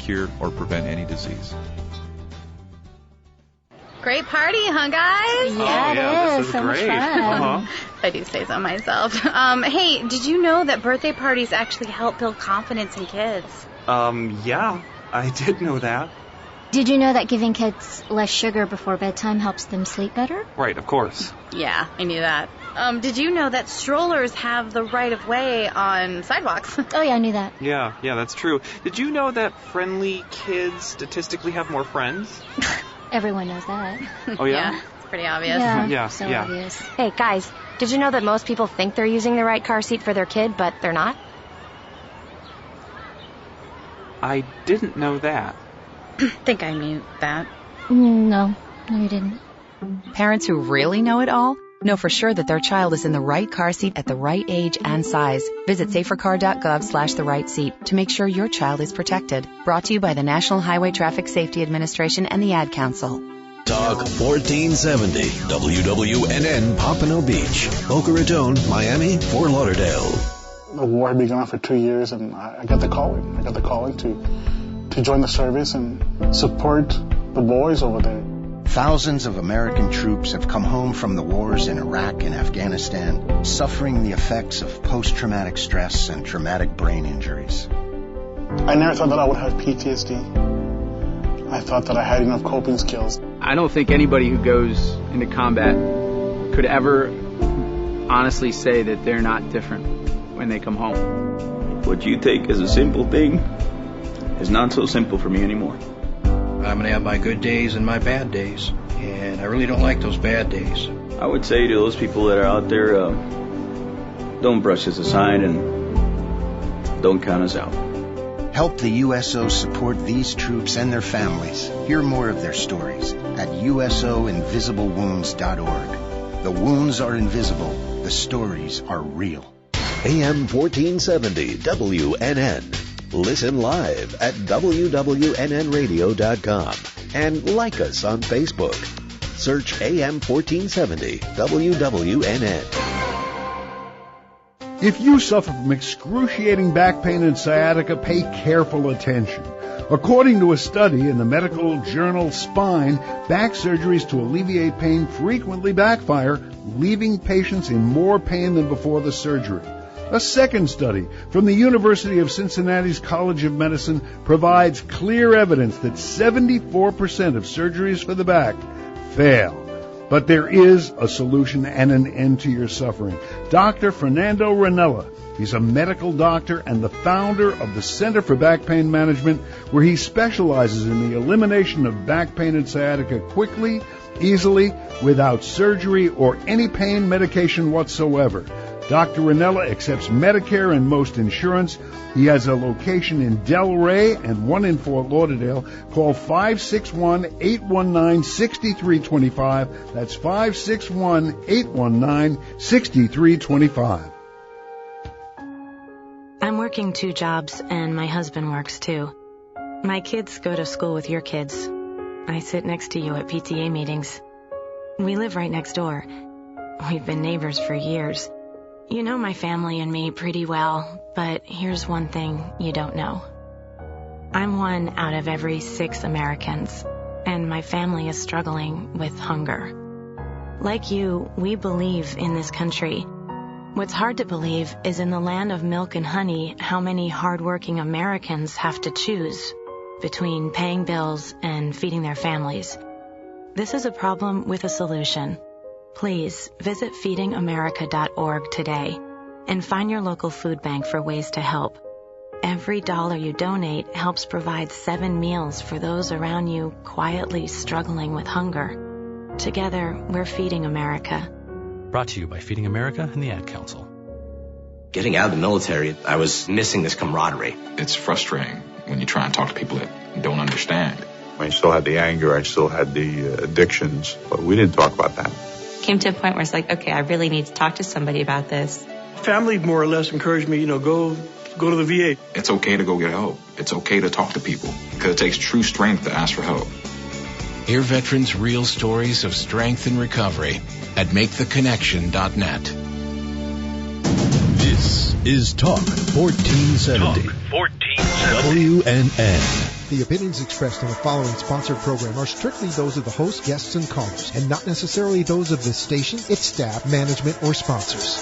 cure or prevent any disease. Great party, huh, guys? Yeah, it is. is So great. much fun. If I do say so myself. Hey, did you know that birthday parties actually help build confidence in kids? Yeah, I did know that. Did you know that giving kids less sugar before bedtime helps them sleep better? Right, of course. Yeah, I knew that. Did you know that strollers have the right of way on sidewalks? Oh, yeah, I knew that. Yeah, that's true. Did you know that friendly kids statistically have more friends? Everyone knows that. Oh, yeah? Yeah, it's pretty obvious. Yeah, so yeah. obvious. Hey, guys, did you know that most people think they're using the right car seat for their kid, but they're not? I didn't know that. Think I knew that. No, you didn't. Parents who really know it all know for sure that their child is in the right car seat at the right age and size. Visit safercar.gov/the-right-seat to make sure your child is protected. Brought to you by the National Highway Traffic Safety Administration and the Ad Council. Talk 1470 WWNN Pompano Beach, Boca Raton, Miami, Fort Lauderdale. The war had been going on for 2 years, and I got the calling. I got the calling to join the service and support the boys over there. Thousands of American troops have come home from the wars in Iraq and Afghanistan, suffering the effects of post-traumatic stress and traumatic brain injuries. I never thought that I would have PTSD. I thought that I had enough coping skills. I don't think anybody who goes into combat could ever honestly say that they're not different when they come home. What you take as a simple thing is not so simple for me anymore. I'm going to have my good days and my bad days, and I really don't like those bad days. I would say to those people that are out there, don't brush us aside and don't count us out. Help the USO support these troops and their families. Hear more of their stories at usoinvisiblewounds.org. The wounds are invisible. The stories are real. AM 1470 WNN. Listen live at wwnnradio.com and like us on Facebook. Search AM 1470 WWNN. If you suffer from excruciating back pain and sciatica, pay careful attention. According to a study in the medical journal Spine, back surgeries to alleviate pain frequently backfire, leaving patients in more pain than before the surgery. A second study from the University of Cincinnati's College of Medicine provides clear evidence that 74% of surgeries for the back fail. But there is a solution and an end to your suffering. Dr. Fernando Ranella. He's a medical doctor and the founder of the Center for Back Pain Management, where he specializes in the elimination of back pain and sciatica quickly, easily, without surgery or any pain medication whatsoever. Dr. Ranella accepts Medicare and most insurance. He has a location in Delray and one in Fort Lauderdale. Call 561-819-6325. That's 561-819-6325. I'm working 2 jobs, and my husband works too. My kids go to school with your kids. I sit next to you at PTA meetings. We live right next door. We've been neighbors for years. You know my family and me pretty well, but here's one thing you don't know. I'm 1 out of every 6 Americans, and my family is struggling with hunger. Like you, we believe in this country. What's hard to believe is in the land of milk and honey, how many hardworking Americans have to choose between paying bills and feeding their families. This is a problem with a solution. Please visit feedingamerica.org today and find your local food bank for ways to help. Every dollar you donate helps provide 7 meals for those around you quietly struggling with hunger. Together, we're Feeding America. Brought to you by Feeding America and the Ad Council. Getting out of the military, I was missing this camaraderie. It's frustrating when you try and talk to people that don't understand. I still had the anger, I still had the addictions, but we didn't talk about that. Came to a point where it's like, okay, I really need to talk to somebody about this. Family more or less encouraged me, go to the VA. It's okay to go get help. It's okay to talk to people because it takes true strength to ask for help. Hear veterans' real stories of strength and recovery at MakeTheConnection.net. This is Talk 1470. Talk 1470. WNN. The opinions expressed on the following sponsored program are strictly those of the host, guests, and callers, and not necessarily those of this station, its staff, management, or sponsors.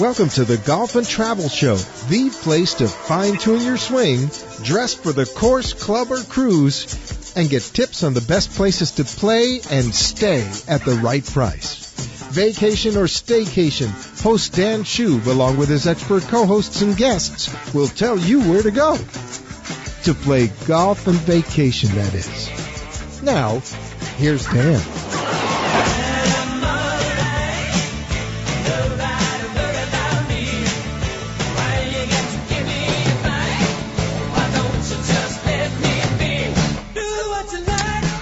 Welcome to the Golf and Travel Show, the place to fine-tune your swing, dress for the course, club, or cruise, and get tips on the best places to play and stay at the right price. Vacation or staycation, host Dan Shub, along with his expert co-hosts and guests, will tell you where to go. To play golf and vacation, that is. Now, here's Dan.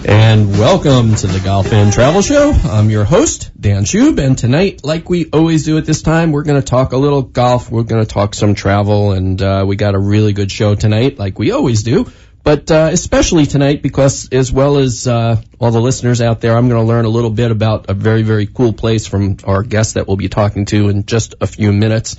And welcome to the Golf and Travel Show. I'm your host, Dan Shub, and tonight, like we always do at this time, we're going to talk a little golf, we're going to talk some travel, and we got a really good show tonight, like we always do. But especially tonight, because as well as all the listeners out there, I'm going to learn a little bit about a very, very cool place from our guest that we'll be talking to in just a few minutes.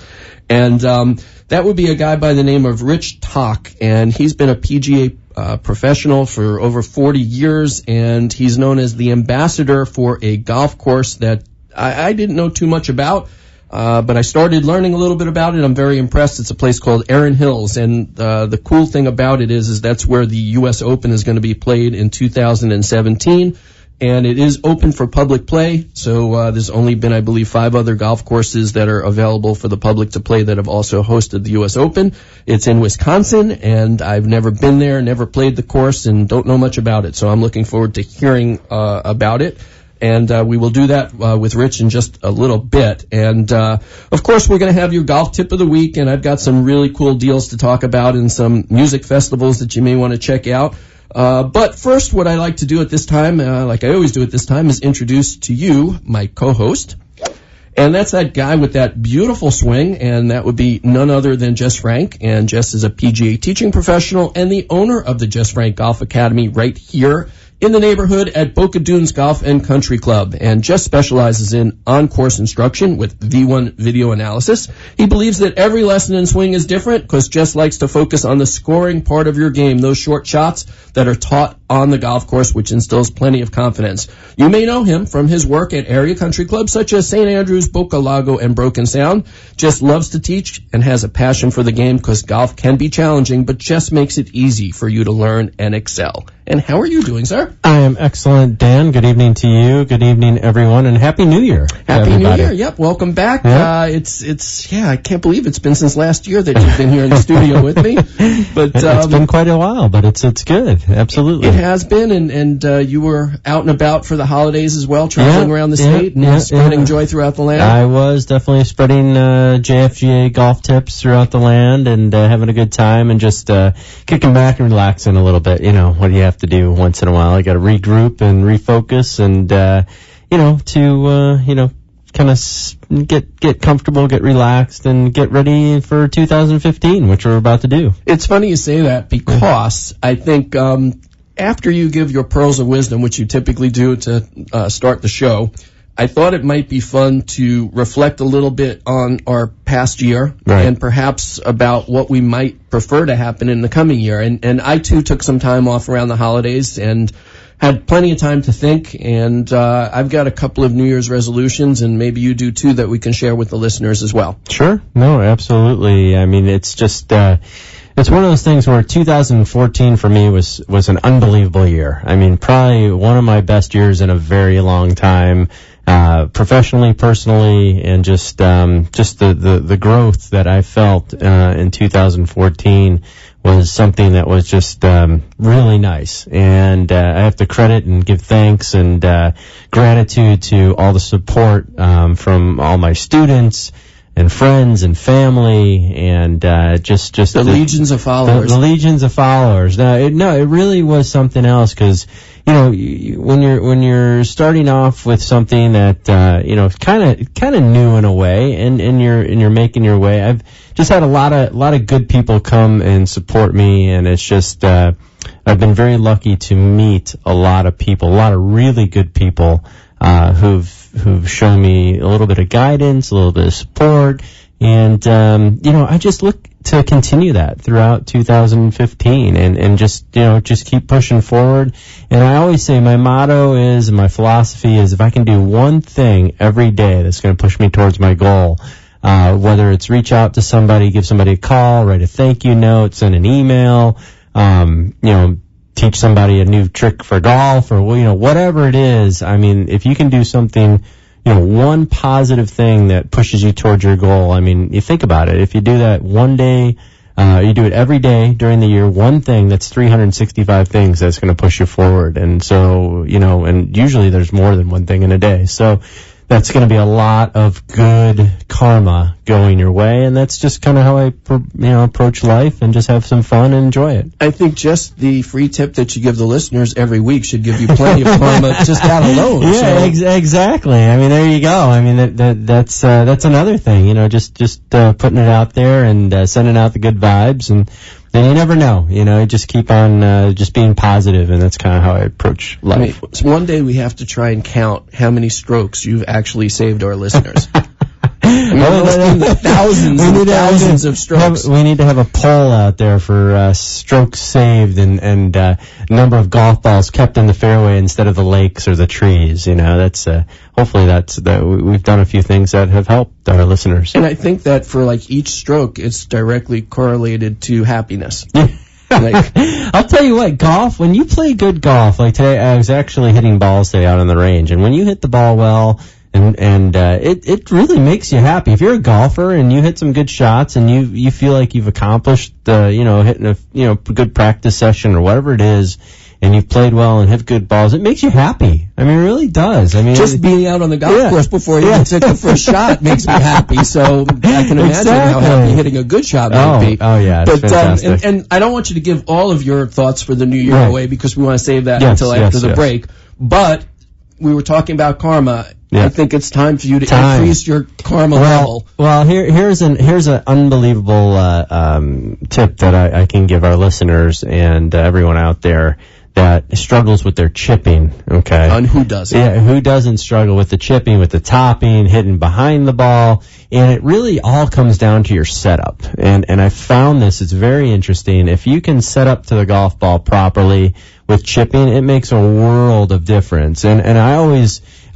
And that would be a guy by the name of Rich Tock, and he's been a PGA professional for over 40 years, and he's known as the ambassador for a golf course that I didn't know too much about, but I started learning a little bit about it. I'm very impressed. It's a place called Erin Hills, and the cool thing about it is that's where the U.S. Open is going to be played in 2017. And it is open for public play, so there's only been, I believe, 5 other golf courses that are available for the public to play that have also hosted the U.S. Open. It's in Wisconsin, and I've never been there, never played the course, and don't know much about it. So I'm looking forward to hearing about it. And we will do that with Rich in just a little bit. And, of course, we're going to have your golf tip of the week, and I've got some really cool deals to talk about and some music festivals that you may want to check out. But first, what I like to do at this time, like I always do at this time, is introduce to you my co-host. And that's that guy with that beautiful swing, and that would be none other than Jess Frank. And Jess is a PGA teaching professional and the owner of the Jess Frank Golf Academy right here in the neighborhood at Boca Dunes Golf and Country Club. And Jess specializes in on-course instruction with V1 video analysis. He believes that every lesson in swing is different because Jess likes to focus on the scoring part of your game, those short shots that are taught on the golf course, which instills plenty of confidence. You may know him from his work at area country clubs such as St. Andrews, Boca Lago, and Broken Sound. Jess loves to teach and has a passion for the game because golf can be challenging, but Jess makes it easy for you to learn and excel. And how are you doing, sir? I am excellent, Dan. Good evening to you. Good evening, everyone, and Happy New Year. Happy New Year. Yep, welcome back. Yeah. I can't believe it's been since last year that you've been here in the studio with me. But it's been quite a while, but it's good. Absolutely. It has been, and you were out and about for the holidays as well, traveling around the state and spreading joy throughout the land. I was definitely spreading JFGA golf tips throughout the land and having a good time and just kicking back and relaxing a little bit. You know, what do you have to do once in a while? I got to regroup and refocus and, kind of get comfortable, get relaxed, and get ready for 2015, which we're about to do. It's funny you say that because I think after you give your pearls of wisdom, which you typically do to start the show, I thought it might be fun to reflect a little bit on our past year and perhaps about what we might prefer to happen in the coming year. And I, too, took some time off around the holidays and had plenty of time to think. And I've got a couple of New Year's resolutions, and maybe you do, too, that we can share with the listeners as well. Sure. No, absolutely. I mean, it's just... It's one of those things where 2014 for me was an unbelievable year. I mean, probably one of my best years in a very long time, professionally, personally, and just the growth that I felt in 2014 was something that was just really nice. And I have to credit and give thanks and gratitude to all the support from all my students and friends and family and just the legions of followers. The legions of followers. It really was something else because when you're starting off with something that kind of new in a way, and you're making your way. I've just had a lot of good people come and support me, and it's just I've been very lucky to meet a lot of people, a lot of really good people who've shown me a little bit of guidance, a little bit of support, And, I just look to continue that throughout 2015 and just keep pushing forward. And I always say my motto is, and my philosophy is, if I can do one thing every day that's going to push me towards my goal, whether it's reach out to somebody, give somebody a call, write a thank you note, send an email, teach somebody a new trick for golf, or, whatever it is. I mean, if you can do something, one positive thing that pushes you towards your goal. I mean, you think about it. If you do that one day, you do it every day during the year, one thing, that's 365 things that's going to push you forward. And so, and usually there's more than one thing in a day. So that's going to be a lot of good karma going your way, and that's just kind of how I approach life, and just have some fun and enjoy it. I think just the free tip that you give the listeners every week should give you plenty of karma just that alone. Yeah, exactly. I mean, there you go. I mean, that's another thing, just putting it out there and sending out the good vibes, and then you never know, you just keep on just being positive, and that's kind of how I approach life. I mean, so one day we have to try and count how many strokes you've actually saved our listeners. Thousands of strokes. We need to have a poll out there for strokes saved and number of golf balls kept in the fairway instead of the lakes or the trees. That's hopefully we've done a few things that have helped our listeners. And I think that for each stroke, it's directly correlated to happiness. I'll tell you what, golf, when you play good golf, like today, I was actually hitting balls today out on the range, and when you hit the ball well, and it really makes you happy. If you're a golfer and you hit some good shots and you feel like you've accomplished hitting a good practice session or whatever it is, and you've played well and hit good balls, it makes you happy. I mean, it really does. I mean, just being out on the golf course before you took the first shot makes me happy. So I can imagine how happy hitting a good shot might be. Oh yeah, it's fantastic. And I don't want you to give all of your thoughts for the new year away, because we want to save that until after the break. But we were talking about karma. Yeah. I think it's time for you to increase your karma level. Well, here's an unbelievable tip that I can give our listeners and everyone out there that struggles with their chipping. Okay, and who doesn't? Yeah, who doesn't struggle with the chipping, with the topping, hitting behind the ball? And it really all comes down to your setup. And I found this, it's very interesting. If you can set up to the golf ball properly with chipping, it makes a world of difference. And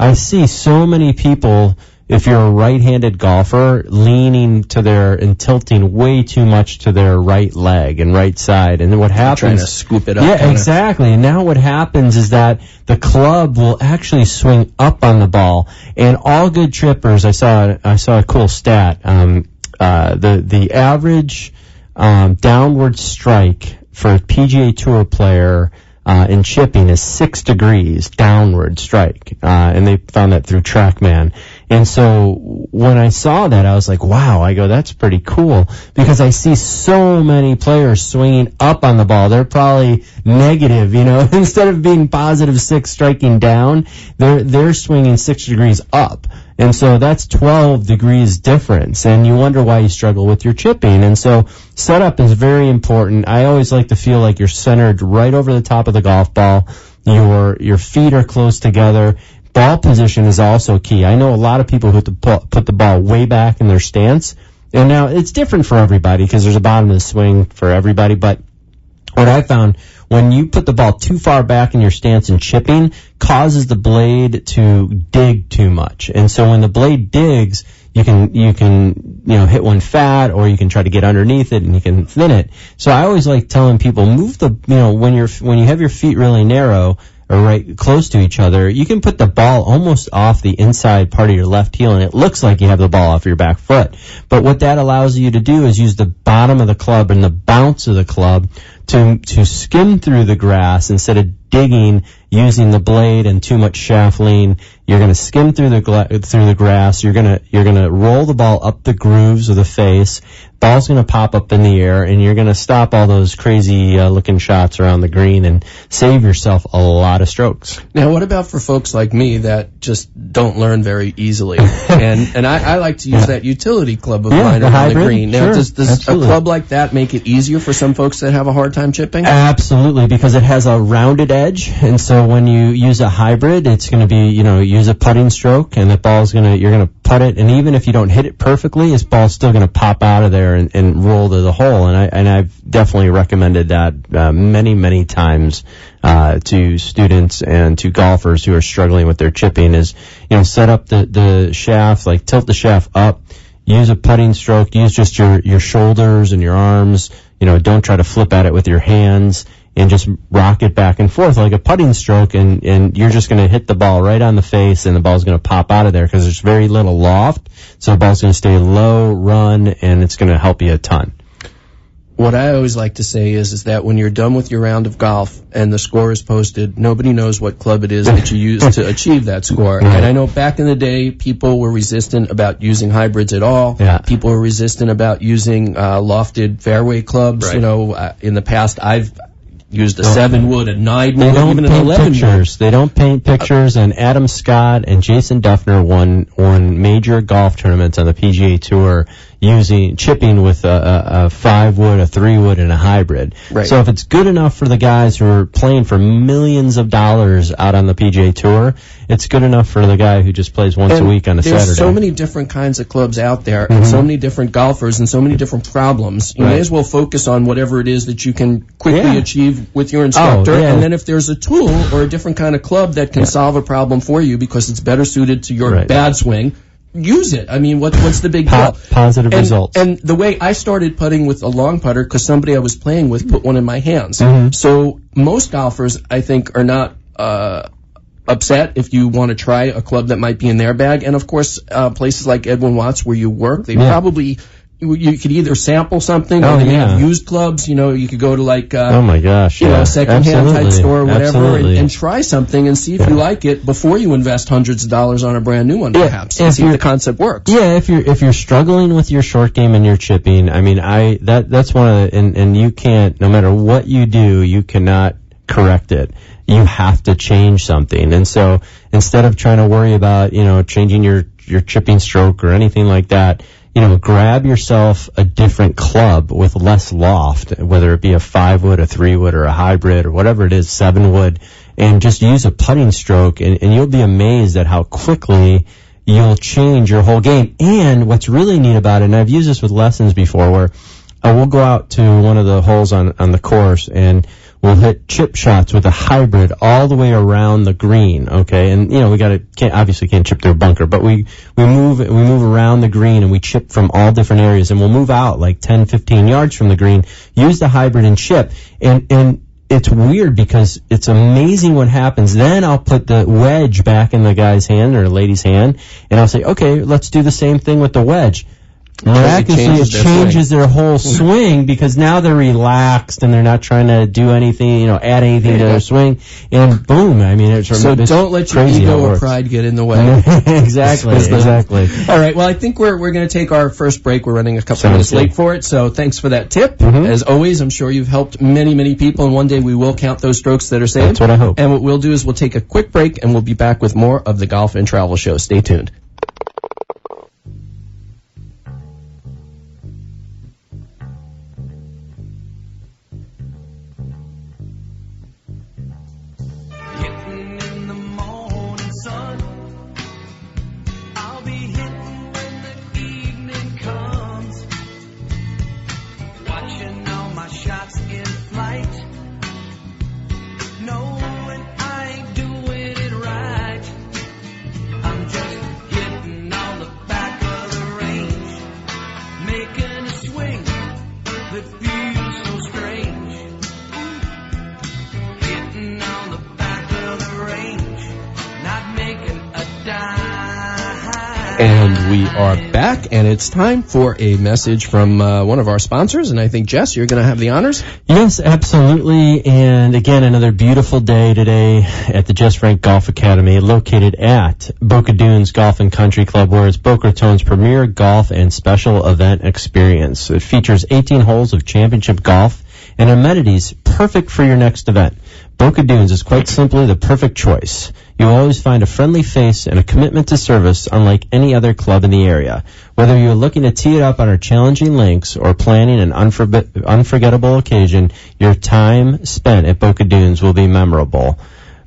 I see so many people, if you're a right-handed golfer, leaning to and tilting way too much to their right leg and right side. And then what happens? Trying to scoop it up. Yeah, exactly. And now what happens is that the club will actually swing up on the ball. And all good trippers, I saw a cool stat. The average downward strike for a PGA Tour player in chipping is 6 degrees downward strike, and they found that through TrackMan. And so when I saw that, I was like, wow, that's pretty cool, because I see so many players swinging up on the ball. They're probably negative, instead of being positive 6 striking down, they're swinging 6 degrees up. And so that's 12 degrees difference, and you wonder why you struggle with your chipping. And so setup is very important. I always like to feel like you're centered right over the top of the golf ball. Your feet are close together. Ball position is also key. I know a lot of people who put the ball way back in their stance. And now it's different for everybody, because there's a bottom of the swing for everybody. But what I found, when you put the ball too far back in your stance and chipping, causes the blade to dig too much. And so when the blade digs, you can hit one fat, or you can try to get underneath it and you can thin it. So I always like telling people, move when you have your feet really narrow or right close to each other, you can put the ball almost off the inside part of your left heel, and it looks like you have the ball off your back foot. But what that allows you to do is use the bottom of the club and the bounce of the club to skim through the grass instead of digging using the blade and too much shaft lean. You're going to skim through the grass. You're going to roll the ball up the grooves of the face. Ball's going to pop up in the air, and you're going to stop all those crazy looking shots around the green and save yourself a lot of strokes. Now, what about for folks like me that just don't learn very easily? and I like to use that utility club of mine around the green. Now, sure, does a club like that make it easier for some folks that have a hard time time chipping? Absolutely, because it has a rounded edge, and so when you use a hybrid, it's going to be, use a putting stroke, and you're going to putt it, and even if you don't hit it perfectly, this ball's still going to pop out of there and roll to the hole. And I've definitely recommended that many, many times to students and to golfers who are struggling with their chipping is, set up the shaft, like tilt the shaft up, use a putting stroke, use just your shoulders and your arms, don't try to flip at it with your hands, and just rock it back and forth like a putting stroke, and you're just going to hit the ball right on the face, and the ball's going to pop out of there because there's very little loft, so the ball's going to stay low, run, and it's going to help you a ton. What I always like to say is that when you're done with your round of golf and the score is posted, nobody knows what club it is that you used to achieve that score. Right. And I know back in the day, people were resistant about using hybrids at all. Yeah. People were resistant about using lofted fairway clubs. Right. In the past, I've used a 7-wood, a 9-wood, even an 11-wood. They don't paint pictures, and Adam Scott and Jason Duffner won major golf tournaments on the PGA Tour chipping with a 5-wood, a 3-wood, and a hybrid. Right. So if it's good enough for the guys who are playing for millions of dollars out on the PGA Tour, it's good enough for the guy who just plays once a week on a Saturday. There's so many different kinds of clubs out there, and so many different golfers, and so many different problems. You may as well focus on whatever it is that you can quickly achieve with your instructor, and then if there's a tool or a different kind of club that can solve a problem for you because it's better suited to your bad swing, use it. I mean, what's the big deal? Positive results. And the way I started putting with a long putter, because somebody I was playing with put one in my hands. So most golfers, I think, are not upset if you want to try a club that might be in their bag. And of course, places like Edwin Watts where you work, they probably... You could either sample something, or they may have used clubs. You could go to like secondhand type store or whatever, and try something and see if you like it before you invest hundreds of dollars on a brand new one, perhaps, and see if the concept works. Yeah, if you're struggling with your short game and your chipping, I mean, that's one of the, and you can't, no matter what you do, you cannot correct it. You have to change something, and so instead of trying to worry about changing your chipping stroke or anything like that, grab yourself a different club with less loft, whether it be a 5-wood, a 3-wood, or a hybrid, or whatever it is, 7-wood, and just use a putting stroke, and you'll be amazed at how quickly you'll change your whole game. And what's really neat about it, and I've used this with lessons before, where we'll go out to one of the holes on the course, and we'll hit chip shots with a hybrid all the way around the green, okay? And, we obviously can't chip through a bunker, but we move around the green, and we chip from all different areas, and we'll move out like 10, 15 yards from the green, use the hybrid and chip. And it's weird because it's amazing what happens. Then I'll put the wedge back in the guy's hand or lady's hand, and I'll say, okay, let's do the same thing with the wedge. Miraculously, it changes their whole swing because now they're relaxed and they're not trying to do anything, add anything to their swing. And boom, I mean, it's don't let your ego or pride get in the way. Exactly. All right. Well, I think we're going to take our first break. We're running a couple minutes late for it, so thanks for that tip. As always, I'm sure you've helped many, many people, and one day we will count those strokes that are saved. That's what I hope. And what we'll do is we'll take a quick break, and we'll be back with more of the Golf and Travel Show. Stay tuned. And we are back, and it's time for a message from one of our sponsors, and I think, Jess, you're going to have the honors? Yes, absolutely, and again, another beautiful day today at the Jess Frank Golf Academy, located at Boca Dunes Golf and Country Club, where it's Boca Raton's premier golf and special event experience. It features 18 holes of championship golf and amenities perfect for your next event. Boca Dunes is quite simply the perfect choice. You'll always find a friendly face and a commitment to service unlike any other club in the area. Whether you're looking to tee it up on our challenging links or planning an unforgettable occasion, your time spent at Boca Dunes will be memorable.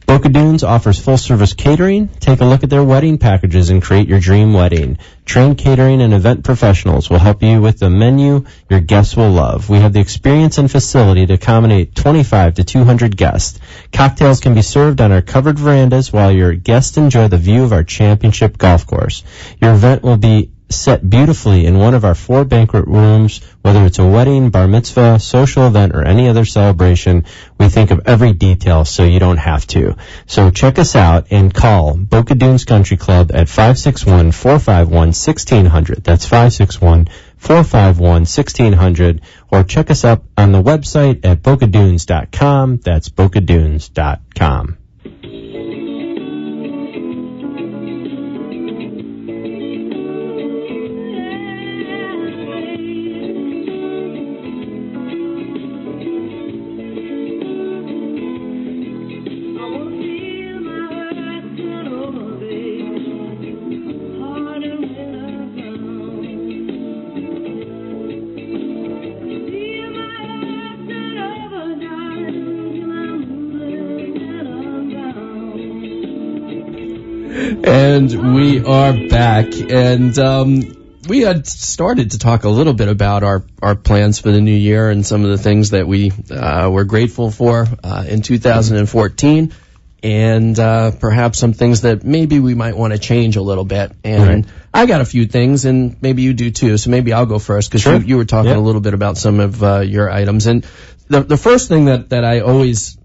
Boca Dunes offers full-service catering. Take a look at their wedding packages and create your dream wedding. Trained catering and event professionals will help you with the menu your guests will love. We have the experience and facility to accommodate 25 to 200 guests. Cocktails can be served on our covered verandas while your guests enjoy the view of our championship golf course. Your event will be set beautifully in one of our 4 banquet rooms. Whether it's a wedding, bar mitzvah, social event, or any other celebration, we think of every detail so you don't have to. So check us out and call Boca Dunes Country Club at 561-451-1600. That's 561-451-1600. Or check us up on the website at bocadunes.com. That's bocadunes.com. And we are back, and we had started to talk a little bit about our plans for the new year and some of the things that we were grateful for in 2014, and perhaps some things that maybe we might want to change a little bit. And I got a few things, and maybe you do too, so maybe I'll go first, because you were talking a little bit about some of your items. And the first thing that I always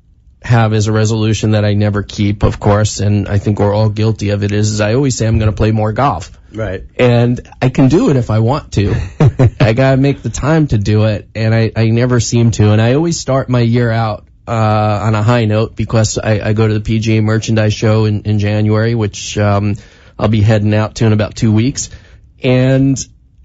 have as a resolution that I never keep, of course, and I think we're all guilty of it, is I always say I'm going to play more golf. Right. And I can do it if I want to. I got to make the time to do it, and I never seem to. And I always start my year out on a high note, because I go to the PGA Merchandise Show in January, which I'll be heading out to in about 2 weeks. And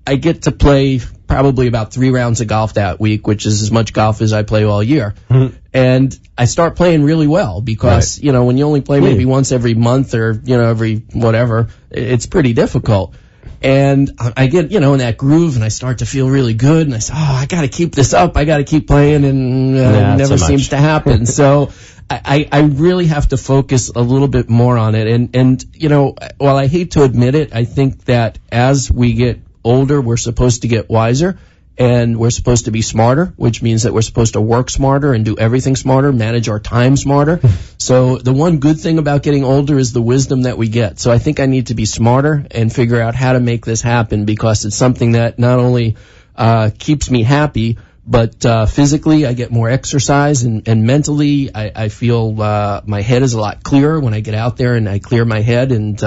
I get to play probably about 3 rounds of golf that week, which is as much golf as I play all year. Mm-hmm. And I start playing really well, because, you know, when you only play maybe once every month or, you know, every whatever, it's pretty difficult. And I get, you know, in that groove, and I start to feel really good, and I say, I got to keep this up. I got to keep playing, and it never seems to happen. So I really have to focus a little bit more on it. And, you know, while I hate to admit it, I think that as we get older, we're supposed to get wiser, and we're supposed to be smarter, which means that we're supposed to work smarter and do everything smarter, manage our time smarter. So the one good thing about getting older is the wisdom that we get. So I think I need to be smarter and figure out how to make this happen, because it's something that not only keeps me happy, but physically I get more exercise, and mentally I feel my head is a lot clearer when I get out there and I clear my head. And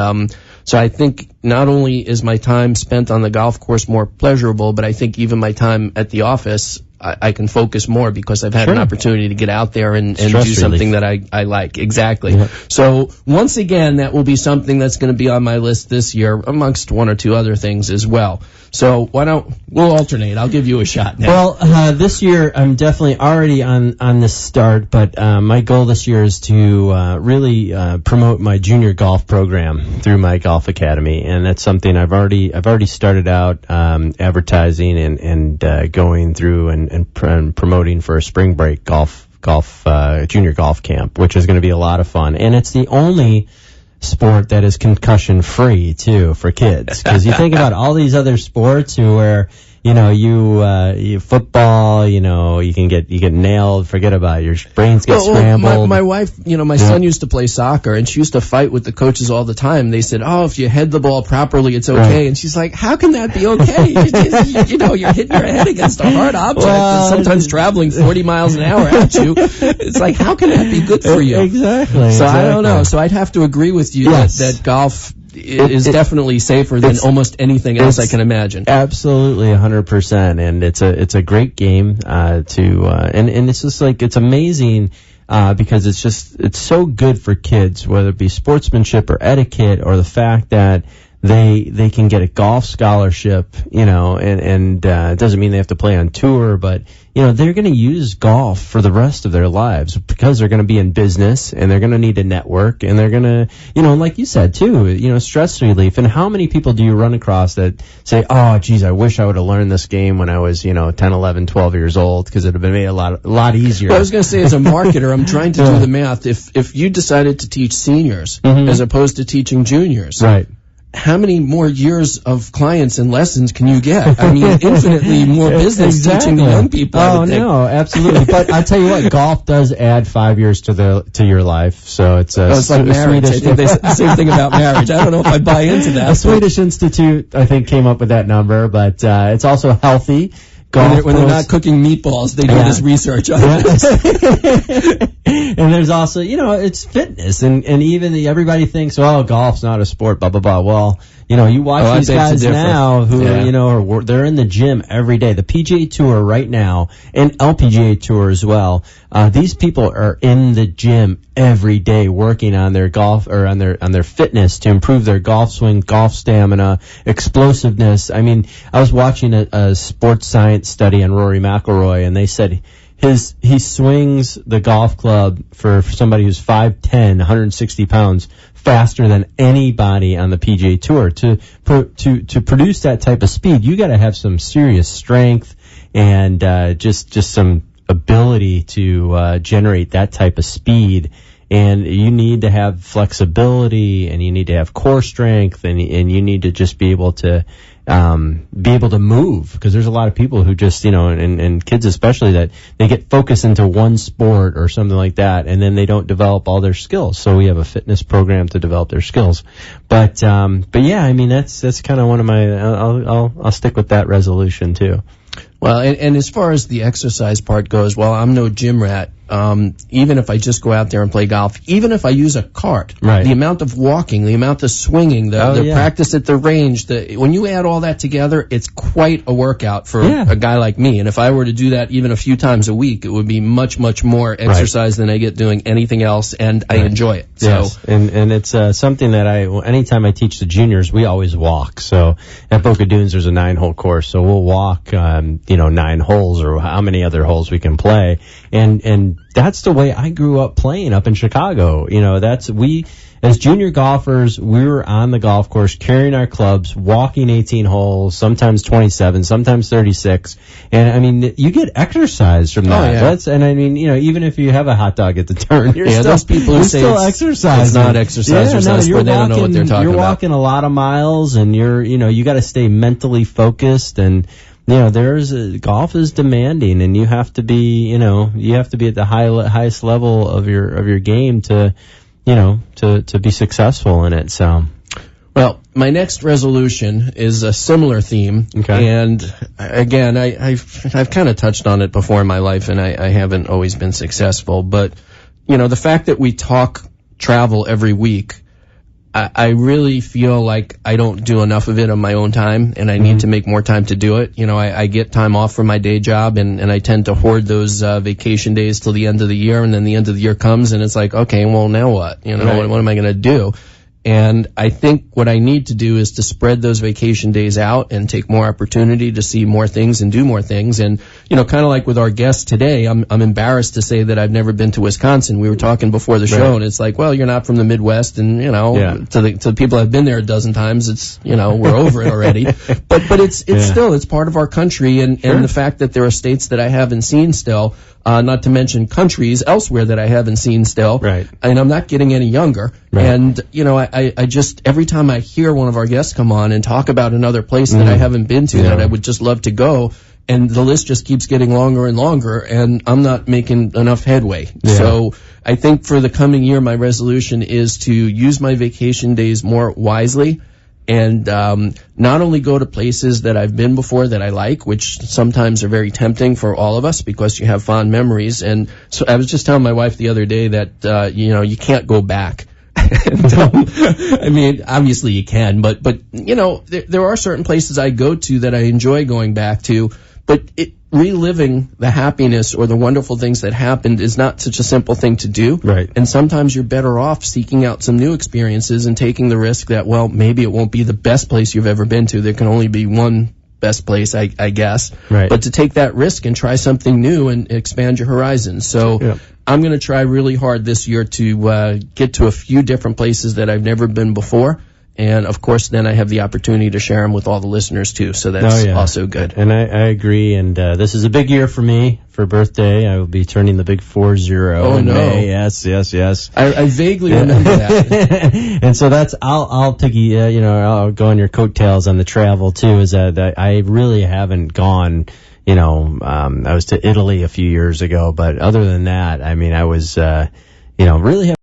so I think not only is my time spent on the golf course more pleasurable, but I think even my time at the office, I can focus more, because I've had an opportunity to get out there and do something that I like. Exactly. Yeah. So once again, that will be something that's going to be on my list this year, amongst 1 or 2 other things as well. So we'll alternate. I'll give you a shot now. Well, this year I'm definitely already on this start, but my goal this year is to really promote my junior golf program through my golf academy, and that's something I've already started out advertising and going through and promoting for a spring break junior golf camp, which is going to be a lot of fun. And it's the only sport that is concussion free too for kids, because you think about all these other sports where you football, you can get nailed, forget about it. Your brains get scrambled. My wife, my son used to play soccer, and she used to fight with the coaches all the time. They said, if you head the ball properly, it's okay. Right. And she's like, how can that be okay? You're hitting your head against a hard object, and sometimes traveling 40 miles an hour at you. It's like, how can that be good for you? Exactly. So I don't know. So I'd have to agree with you that golf is definitely safer than almost anything else I can imagine. Absolutely, 100%, and it's a great game and it's just like, it's amazing because it's so good for kids, whether it be sportsmanship or etiquette, or the fact that they can get a golf scholarship, and it doesn't mean they have to play on tour, but they're going to use golf for the rest of their lives because they're going to be in business and they're going to need a network and they're going to, like you said too, stress relief. And how many people do you run across that say, oh, geez, I wish I would have learned this game when I was, 10, 11, 12 years old because it would have been made a lot easier. Well, I was going to say, as a marketer, I'm trying to do the math. If you decided to teach seniors as opposed to teaching juniors, right? How many more years of clients and lessons can you get? I mean, infinitely more business teaching the young people. Oh, no, absolutely. But I tell you what, golf does add 5 years to your life. So it's it's like marriage. I think they say the same thing about marriage. I don't know if I buy into that. A Swedish Institute, I think, came up with that number, but it's also healthy. When they're not cooking meatballs, they do this research on it. And there's also, it's fitness. And even everybody thinks, oh, golf's not a sport, blah, blah, blah. Well, you watch these guys now who, they're in the gym every day. The PGA Tour right now, and LPGA Tour as well, these people are in the gym every day working on their golf or on their fitness to improve their golf swing, golf stamina, explosiveness. I mean, I was watching a sports science study on Rory McIlroy, and they said he swings the golf club for somebody who's 5'10", 160 pounds faster than anybody on the PGA Tour. To produce that type of speed, you got to have some serious strength and just some ability to generate that type of speed. And you need to have flexibility, and you need to have core strength, and you need to just be able to move, because there's a lot of people who just, and kids especially, that they get focused into one sport or something like that, and then they don't develop all their skills. So we have a fitness program to develop their skills. But yeah, I mean, that's kind of one of my, I'll stick with that resolution too. Well, and as far as the exercise part goes, well, I'm no gym rat. Even if I just go out there and play golf, even if I use a cart, the amount of walking, the amount of swinging, the practice at the range, when you add all that together, it's quite a workout for a guy like me. And if I were to do that even a few times a week, it would be much, much more exercise than I get doing anything else, and I enjoy it. Yes. So, and it's something that anytime I teach the juniors, we always walk. So at Boca Dunes, there's a 9-hole course, so we'll walk, 9 holes or how many other holes we can play. And that's the way I grew up playing up in Chicago. As junior golfers, we were on the golf course carrying our clubs, walking 18 holes, sometimes 27, sometimes 36. And I mean, you get exercise from that. Even if you have a hot dog at the turn, you're those people who say still exercising. It's not exercise, they don't know what they're talking about. You're walking a lot of miles, and you got to stay mentally focused, and golf is demanding, and you have to be at the highest level of your game to be successful in it. So, well, my next resolution is a similar theme. Okay. And again, I've kind of touched on it before in my life, and I haven't always been successful. But, the fact that we talk travel every week, I really feel like I don't do enough of it on my own time, and I need to make more time to do it. I get time off from my day job, and I tend to hoard those vacation days till the end of the year, and then the end of the year comes, and it's like, okay, well, now what? What am I going to do? And I think what I need to do is to spread those vacation days out and take more opportunity to see more things and do more things. And, kind of like with our guest today, I'm embarrassed to say that I've never been to Wisconsin. We were talking before the show, and it's like, well, you're not from the Midwest, and, to the people I've been there a dozen times, it's, we're over it already. But it's still, it's part of our country, and the fact that there are states that I haven't seen still, not to mention countries elsewhere that I haven't seen still. Right. And I'm not getting any younger. Right. And, I just, every time I hear one of our guests come on and talk about another place that I haven't been to that I would just love to go, and the list just keeps getting longer and longer, and I'm not making enough headway. Yeah. So I think for the coming year, my resolution is to use my vacation days more wisely, and not only go to places that I've been before that I like, which sometimes are very tempting for all of us because you have fond memories. And so I was just telling my wife the other day that, you can't go back. And, obviously you can, but there are certain places I go to that I enjoy going back to, but reliving the happiness or the wonderful things that happened is not such a simple thing to do. Right. And sometimes you're better off seeking out some new experiences and taking the risk that, well, maybe it won't be the best place you've ever been to. There can only be one best place, I guess. Right. But to take that risk and try something new and expand your horizons. So I'm going to try really hard this year to get to a few different places that I've never been before. And, of course, then I have the opportunity to share them with all the listeners, too. So that's also good. And I agree. And this is a big year for me for birthday. I will be turning the big 40 in May. Yes. I vaguely remember that. And so I'll take I'll go on your coattails on the travel, too, is that I really haven't gone. I was to Italy a few years ago. But other than that, I mean, I was, really